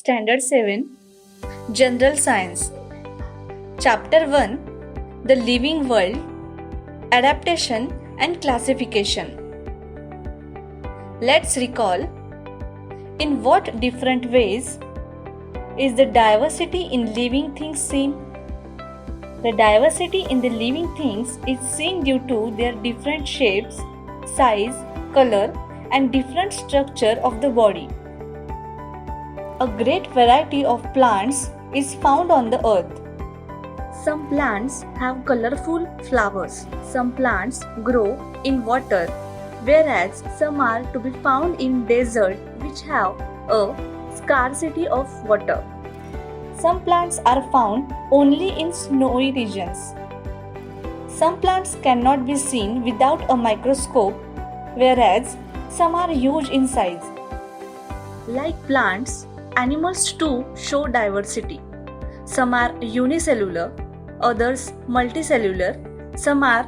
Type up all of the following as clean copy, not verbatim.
Standard 7 General Science Chapter 1 The Living World Adaptation and Classification. Let's recall, in what different ways is the diversity in living things seen? The diversity in the living things is seen due to their different shapes, size, color, and different structure of the body. A great variety of plants is found on the earth. Some plants have colorful flowers. Some plants grow in water, whereas some are to be found in desert which have a scarcity of water. Some plants are found only in snowy regions. Some plants cannot be seen without a microscope, whereas some are huge in size. Like plants, animals too show diversity. Some are unicellular, others multicellular, some are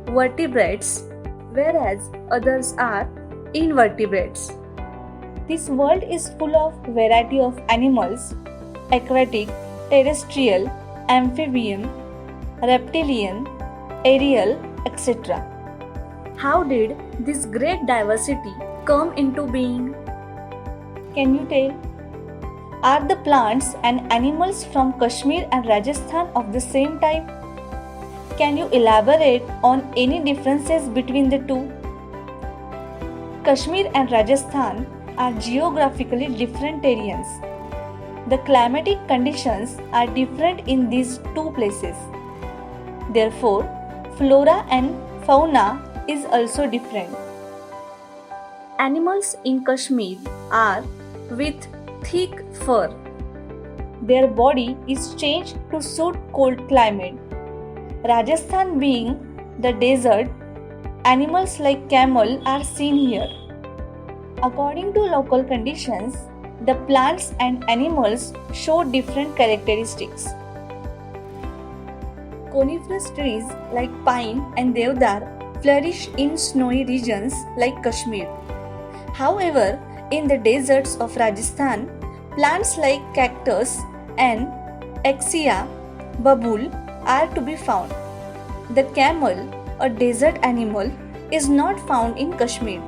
vertebrates, whereas others are invertebrates. This world is full of variety of animals: aquatic, terrestrial, amphibian, reptilian, aerial, etc. How did this great diversity come into being? Can you tell? Are the plants and animals from Kashmir and Rajasthan of the same type? Can you elaborate on any differences between the two? Kashmir and Rajasthan are geographically different areas. The climatic conditions are different in these two places. Therefore, flora and fauna is also different. Animals in Kashmir are with thick fur. Their body is changed to suit cold climate. Rajasthan being the desert, animals like camel are seen here. According to local conditions, the plants and animals show different characteristics. Coniferous trees like pine and deodar flourish in snowy regions like Kashmir. However, in the deserts of Rajasthan, plants like cactus and Acacia babul are to be found. The camel, a desert animal, is not found in Kashmir.